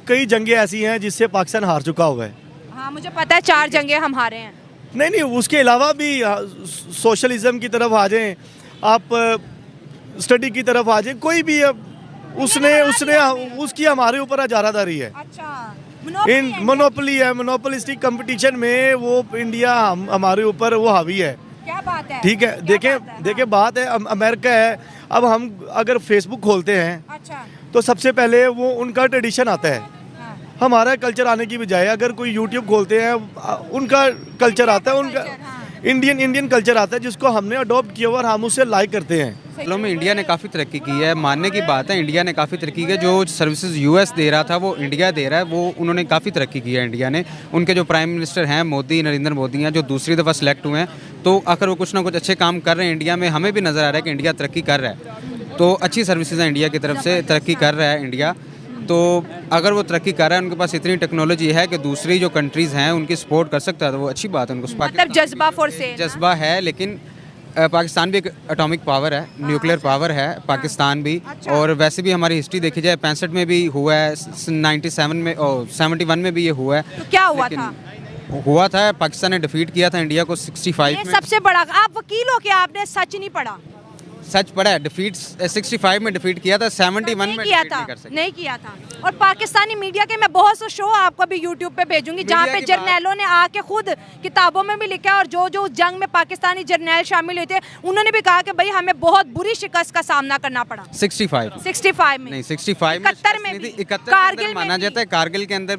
कई जंगें ऐसी हैं जिससे पाकिस्तान हार चुका हुआ है। हाँ मुझे पता है 4 जंगें हम हारे हैं। नहीं नहीं, उसके अलावा भी सोशलिज्म की तरफ आ जाएं, आप स्टडी की तरफ आ जाएं, कोई भी उसने उसकी हमारे ऊपर अजारादारी है। अच्छा इन मोनोपोली है, मोनोपोलिस्टिक कंपटीशन में वो इंडिया हमारे ऊपर वो हावी है। क्या बात है? ठीक है, देखें बात है अमेरिका है। अब हम अगर फेसबुक खोलते हैं अच्छा तो सबसे पहले वो उनका ट्रेडिशन आता है, हमारा कल्चर आने की बजाय। अगर कोई यूट्यूब खोलते हैं उनका कल्चर आता है, उनका इंडियन कल्चर आता है जिसको हमने अडॉप्ट किया और हम उससे लाइक करते हैं। सालों में इंडिया ने काफ़ी तरक्की की है, मानने की बात है। इंडिया ने काफ़ी तरक्की की है। जो सर्विसेज यूएस दे रहा था वो इंडिया दे रहा है, वो उन्होंने काफ़ी तरक्की की है इंडिया ने। उनके जो प्राइम मिनिस्टर हैं मोदी, नरेंद्र मोदी हैं, जो दूसरी दफ़ा सेलेक्ट हुए हैं, तो अगर वो कुछ ना कुछ अच्छे काम कर रहे हैं इंडिया में, हमें भी नज़र आ रहा है कि इंडिया तरक्की कर रहा है। तो अच्छी सर्विसेज हैं इंडिया की तरफ से, तरक्की कर रहा है इंडिया। तो अगर वो तरक्की कर रहा है, उनके पास इतनी टेक्नोलॉजी है कि दूसरी जो कंट्रीज़ हैं उनकी सपोर्ट कर सकता है, तो वो अच्छी बात है। उनको मतलब जज्बा फॉर सेल, जज्बा है। लेकिन पाकिस्तान भी एक एटॉमिक पावर है, न्यूक्लियर पावर है पाकिस्तान भी। और वैसे भी हमारी हिस्ट्री देखी जाए 65 में भी हुआ है, 97 में 71 में भी ये हुआ है। तो क्या हुआ था? हुआ था पाकिस्तान ने डिफीट किया था इंडिया को 65 में। सबसे बड़ा, आप वकील हो के आपने सच नहीं पढ़ा? सच पड़ा है, डिफीट 65 में डिफीट किया था, 71 में किया था, नहीं किया था। और पाकिस्तानी मीडिया के मैं बहुत से शो आपको भी यूट्यूब पे भेजूंगी जहाँ पे जर्नैलों ने आके खुद किताबों में भी लिखा है, और जो जंग में पाकिस्तानी जर्नैल शामिल हुए थे उन्होंने भी कहा कि भाई हमें बहुत बुरी शिकस्त का सामना करना पड़ा। 65 में नहीं, 65 में 71 में भी, 71 कारगिल माना जाता है। कारगिल के अंदर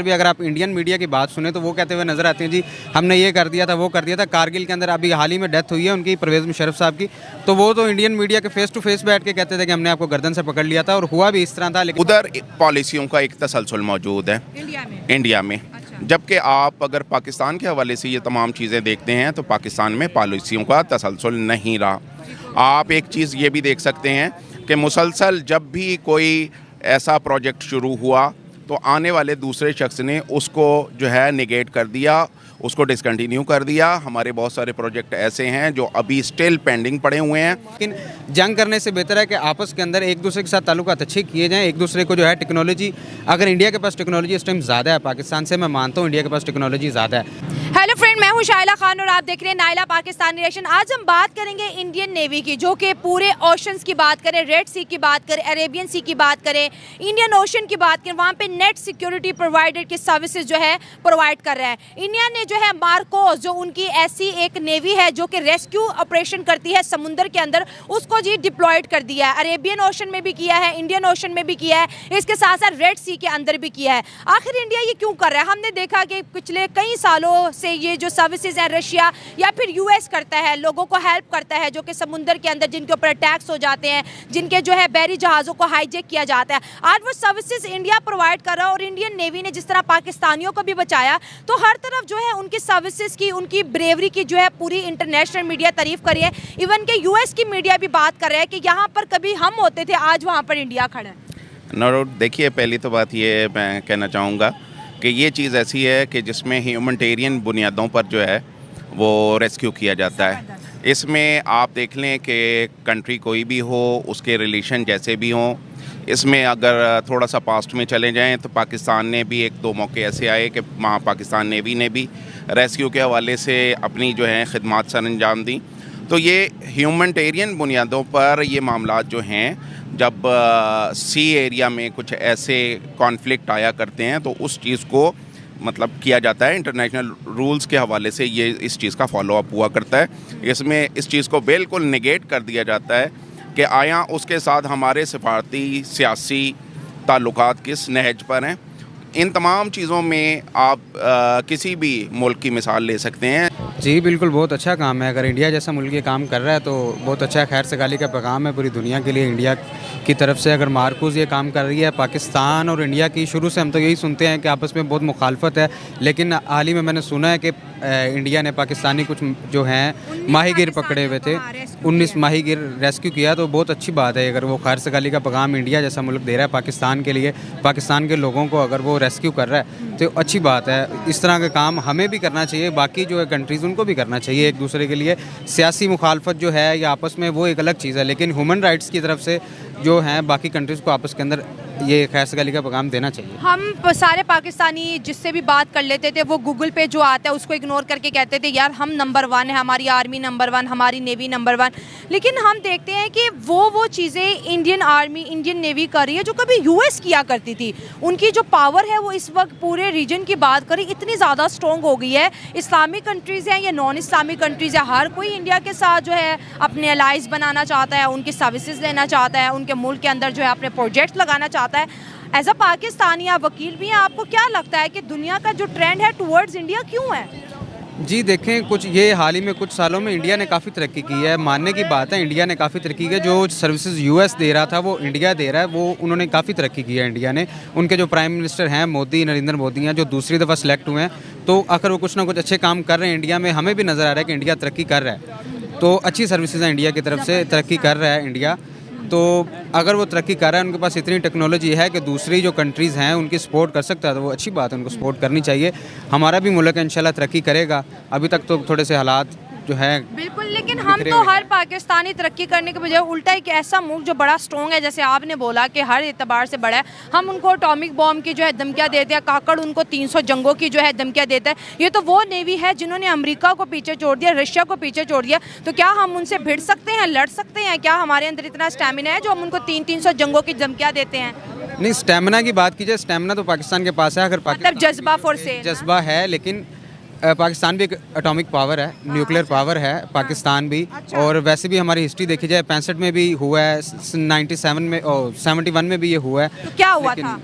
भी अगर आप इंडियन मीडिया की बात सुने तो वो कहते हुए नजर आते हैं जी हमने ये कर दिया था, वो कर दिया था। कारगिल के अंदर अभी हाल ही में डेथ हुई है उनकी, परवेज मुशर्रफ साहब की, तो वो तो इंडियन मीडिया के फेस टू फेस बैठ के कहते थे कि हमने आपको गर्दन से पकड़ लिया था, और हुआ भी इस तरह था। लेकिन उधर पॉलिसियों का एक तसलसल मौजूद है इंडिया में। जबकि आप अगर पाकिस्तान के हवाले से ये तमाम चीज़ें देखते हैं तो पाकिस्तान में पॉलिसियों का तसलसल नहीं रहा। आप एक चीज़ ये भी देख सकते हैं कि मुसलसल जब भी कोई ऐसा प्रोजेक्ट शुरू हुआ तो आने वाले दूसरे शख्स ने उसको जो है निगेट कर दिया, उसको डिसकंटिन्यू कर दिया। हमारे बहुत सारे प्रोजेक्ट ऐसे हैं जो अभी स्टिल पेंडिंग पड़े हुए हैं। लेकिन जंग करने से बेहतर है कि आपस के अंदर एक दूसरे के साथ ताल्लुकात अच्छे किए जाएं, एक दूसरे को जो है टेक्नोलॉजी, अगर इंडिया के पास टेक्नोलॉजी इस टाइम ज़्यादा है पाकिस्तान से, मैं मानता हूँ इंडिया के पास टेक्नोलॉजी ज़्यादा है। हेलो फ्रेंड, मैं हूं शाइला खान और आप देख रहे हैं नाइला पाकिस्तानी नेशन। आज हम बात करेंगे इंडियन नेवी की, जो कि पूरे ओशंस की बात करें, रेड सी की बात करें, अरेबियन सी की बात करें, इंडियन ओशन की बात करें, वहाँ पे नेट सिक्योरिटी प्रोवाइडर की सर्विसेज जो है प्रोवाइड कर रहा है। इंडिया ने जो है मार्कोस, जो उनकी ऐसी एक नेवी है जो कि रेस्क्यू ऑपरेशन करती है समुद्र के अंदर, उसको जी डिप्लॉयड कर दिया है। अरेबियन ओशन में भी किया है, इंडियन ओशन में भी किया है, इसके साथ साथ रेड सी के अंदर भी किया है। आखिर इंडिया ये क्यों कर रहा है? हमने देखा कि पिछले कई सालों से ये जो सर्विसेज है रशिया या फिर यूएस करता है, लोगों को हेल्प करता है, जो कि समुद्र के अंदर जिनके ऊपर अटैक्स हो जाते हैं, जिनके जो है बहरी जहाज़ों को हाईजैक किया जाता है। आज वो सर्विसेज इंडिया प्रोवाइड कर रहा है, और इंडियन नेवी ने जिस तरह पाकिस्तानियों को भी बचाया, तो हर तरफ जो है उनकी सर्विसेज की, उनकी ब्रेवरी की जो है पूरी इंटरनेशनल मीडिया तारीफ कर रही है। इवन के यूएस की मीडिया भी बात कर रहा है कि यहाँ पर कभी हम होते थे, आज वहाँ पर इंडिया खड़ा है। नो, देखिए पहली तो बात ये मैं कहना चाहूँगा कि ये चीज़ ऐसी है कि जिसमें ह्यूमैनिटेरियन बुनियादों पर जो है वो रेस्क्यू किया जाता है। इसमें आप देख लें कि कंट्री कोई भी हो, उसके रिलेशन जैसे भी हों, इसमें अगर थोड़ा सा पास्ट में चले जाएं तो पाकिस्तान ने भी 1-2 मौके ऐसे आए कि वहाँ पाकिस्तान नेवी ने भी रेस्क्यू के हवाले से अपनी जो है खिदमात सर अंजाम दी। तो ये ह्यूमैनिटेरियन बुनियादों पर ये मामलात जो हैं, जब सी एरिया में कुछ ऐसे कॉन्फ्लिक्ट आया करते हैं तो उस चीज़ को मतलब किया जाता है। इंटरनेशनल रूल्स के हवाले से ये इस चीज़ का फॉलोअप हुआ करता है। इसमें इस चीज़ को बिल्कुल निगेट कर दिया जाता है कि आया उसके साथ हमारे सिफारती सियासी ताल्लुकात किस नहज पर हैं। इन तमाम चीज़ों में आप किसी भी मुल्क की मिसाल ले सकते हैं। जी बिल्कुल, बहुत अच्छा काम है। अगर इंडिया जैसा मुल्क ये काम कर रहा है तो बहुत अच्छा खैर सगाली का पैगाम है पूरी दुनिया के लिए इंडिया की तरफ से। अगर मार्कोस ये काम कर रही है, पाकिस्तान और इंडिया की शुरू से हम तो यही सुनते हैं कि आपस में बहुत मुखालफत है, लेकिन हाल ही में मैंने सुना है कि इंडिया ने पाकिस्तानी कुछ जो हैं माहीगिर पकड़े हुए थे, 19 माहीगिर रेस्क्यू किया, तो बहुत अच्छी बात है। अगर वो खैर सगाली का पैगाम इंडिया जैसा मुल्क दे रहा है पाकिस्तान के लिए, पाकिस्तान के लोगों को अगर वो रेस्क्यू कर रहा है तो अच्छी बात है। इस तरह का काम हमें भी करना चाहिए, बाकी जो है कंट्रीज़ उनको भी करना चाहिए एक दूसरे के लिए। सियासी मुखालफत जो है या आपस में वो एक अलग चीज़ है, लेकिन ह्यूमन राइट्स की तरफ से जो हैं बाकी कंट्रीज़ को आपस के अंदर ये खैर सगाली का पैगाम देना चाहिए। हम सारे पाकिस्तानी जिससे भी बात कर लेते थे वो गूगल पे जो आता है उसको इग्नोर करके कहते थे यार हम नंबर 1 है, हमारी आर्मी नंबर 1, हमारी नेवी नंबर 1। लेकिन हम देखते हैं कि वो चीज़ें इंडियन आर्मी, इंडियन नेवी कर रही है जो कभी यूएस किया करती थी। उनकी जो पावर है वो इस वक्त पूरे रीजन की बात करें इतनी ज़्यादा स्ट्रॉन्ग हो गई है। इस्लामिक कंट्रीज़ हैं या नॉन इस्लामिक कंट्रीज़ है, हर कोई इंडिया के साथ जो है अपने अलाइज बनाना चाहता है, उनकी सर्विसेज लेना चाहता है, उनके मुल्क के अंदर जो है अपने प्रोजेक्ट लगाना चाहता है। एज अ पाकिस्तानी आप वकील भी हैं, आपको क्या लगता है कि दुनिया का जो ट्रेंड है टुवर्ड्स इंडिया क्यों है? जी देखें, कुछ ये हाल ही में कुछ सालों में इंडिया ने काफ़ी तरक्की की है, मानने की बात है। इंडिया ने काफ़ी तरक्की की है। जो सर्विसेज यूएस दे रहा था वो इंडिया दे रहा है, वो उन्होंने काफ़ी तरक्की की है इंडिया ने। उनके जो प्राइम मिनिस्टर हैं मोदी, नरेंद्र मोदी हैं, जो दूसरी दफ़ा सेलेक्ट हुए हैं, तो अगर वो कुछ ना कुछ अच्छे काम कर रहे हैं इंडिया में, हमें भी नज़र आ रहा है कि इंडिया तरक्की कर रहा है। तो अच्छी सर्विसेज हैं इंडिया की तरफ से, तरक्की कर रहा है इंडिया। तो अगर वो तरक्की कर रहा है, उनके पास इतनी टेक्नोलॉजी है कि दूसरी जो कंट्रीज़ हैं उनकी सपोर्ट कर सकता है, तो वो अच्छी बात है, उनको सपोर्ट करनी चाहिए। हमारा भी मुल्क इंशाल्लाह तरक्की करेगा। अभी तक तो थोड़े से हालात जो है बिल्कुल, लेकिन हम तो हर पाकिस्तानी तरक्की करने के बजाय उल्टा एक ऐसा मुल्क जो बड़ा स्ट्रॉन्ग है, जैसे आपने बोला कि हर एतबार से बड़ा है, हम उनको एटॉमिक बॉम्ब की जो है धमकियाँ देते हैं, काकड़ उनको 300 जंगों की जो है धमकियाँ देता है। ये तो वो नेवी है जिन्होंने अमेरिका को पीछे छोड़ दिया, रशिया को पीछे छोड़ दिया। तो क्या हम उनसे भिड़ सकते हैं, लड़ सकते हैं? क्या हमारे अंदर इतना स्टेमिना है जो हम उनको 300 जंगों की धमकियाँ देते हैं? नहीं, स्टेमिना की बात कीजिए, स्टेमिना तो पाकिस्तान के पास है। अगर मतलब जज्बा फॉर से जज्बा है, लेकिन पाकिस्तान भी एक एटॉमिक पावर है, न्यूक्लियर पावर है पाकिस्तान भी। और वैसे भी हमारी हिस्ट्री देखी जाए 65 में भी हुआ है, 97 में और 71 में भी ये हुआ है। तो क्या हुआ था?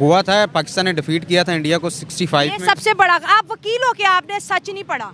हुआ था पाकिस्तान ने डिफीट किया था इंडिया को 65 में। सबसे बड़ा, आप वकील हो क्या, आपने सच नहीं पढ़ा?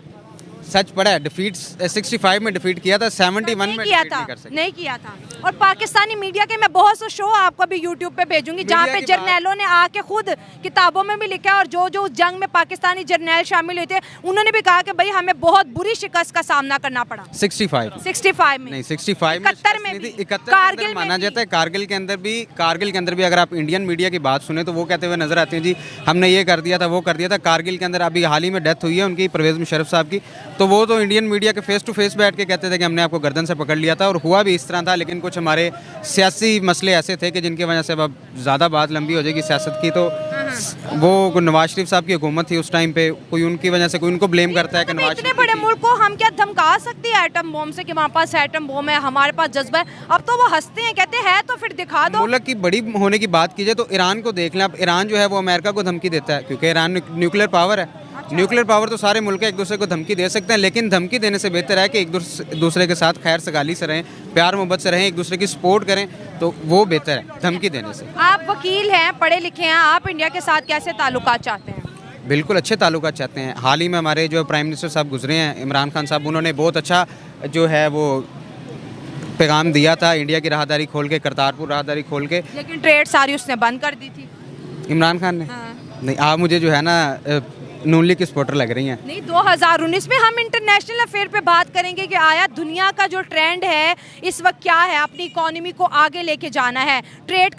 सच पड़ा है, डिफीट 65 में डिफीट किया था, 71 में किया था, नहीं किया था। और पाकिस्तानी मीडिया के मैं बहुत से शो आपको भी यूट्यूब पे भेजूंगी जहाँ पे जर्नैलों ने आके खुद किताबों में भी लिखा है, और जो जंग में पाकिस्तानी जर्नैल शामिल हुए थे उन्होंने भी कहा कि भाई हमें बहुत बुरी शिकस्त का सामना करना पड़ा। 65 में नहीं, 65 में 71 में भी, 71 कारगिल माना जाता है। कारगिल के अंदर भी अगर आप इंडियन मीडिया की बात सुने तो वो कहते हुए नजर आते हैं जी हमने ये कर दिया था, वो कर दिया था। कारगिल के अंदर अभी हाल ही में डेथ हुई है उनकी, परवेज़ मुशर्रफ साहब की, तो वो तो इंडियन मीडिया के फेस टू फेस बैठ के कहते थे कि हमने आपको गर्दन से पकड़ लिया था, और हुआ भी इस तरह था। लेकिन कुछ हमारे सियासी मसले ऐसे थे कि जिनकी वजह से अब ज़्यादा बात लंबी हो जाएगी सियासत की, तो वो नवाज शरीफ साहब की हुकूमत थी उस टाइम पे, कोई उनकी वजह से कोई उनको ब्लेम करता है कि नवाज इतने बड़े मुल्क को हम क्या धमका सकते हैं एटम बॉम्ब से कि हमारे पास एटम बॉम्ब है, हमारे पास जज्बा है? अब तो वो हंसते हैं, कहते हैं तो फिर दिखा दो। मुल्क की बड़ी होने की बात कीजिए तो ईरान को देख लें। अब ईरान जो है वो अमेरिका को धमकी देता है क्योंकि ईरान न्यूक्लियर पावर है। न्यूक्लियर पावर तो सारे मुल्क एक दूसरे को धमकी दे सकते हैं, लेकिन धमकी देने से बेहतर है कि एक दूसरे के साथ खैर सगाली से रहें, प्यार मोहब्बत से रहें, एक दूसरे की सपोर्ट करें, तो वो बेहतर है धमकी देने से। आप वकील हैं, पढ़े लिखे हैं, आप इंडिया के साथ कैसे ताल्लुकात चाहते हैं? बिल्कुल अच्छे ताल्लुकात चाहते हैं। हाल ही में हमारे जो प्राइम मिनिस्टर साहब गुजरे हैं, इमरान खान साहब, उन्होंने बहुत अच्छा जो है वो पैगाम दिया था इंडिया की राहदारी खोल के, करतारपुर राहदारी खोल के। लेकिन ट्रेड सारी उसने बंद कर दी थी इमरान खान ने। नहीं, आप मुझे जो है ना नून लीग की सपोर्टर लग रही हैं। नहीं, 2019 में हम इंटरनेशनल अफेयर पे बात करेंगे कि आया दुनिया का जो ट्रेंड है इस वक्त क्या है, अपनी इकोनॉमी को आगे लेके जाना है, ट्रेड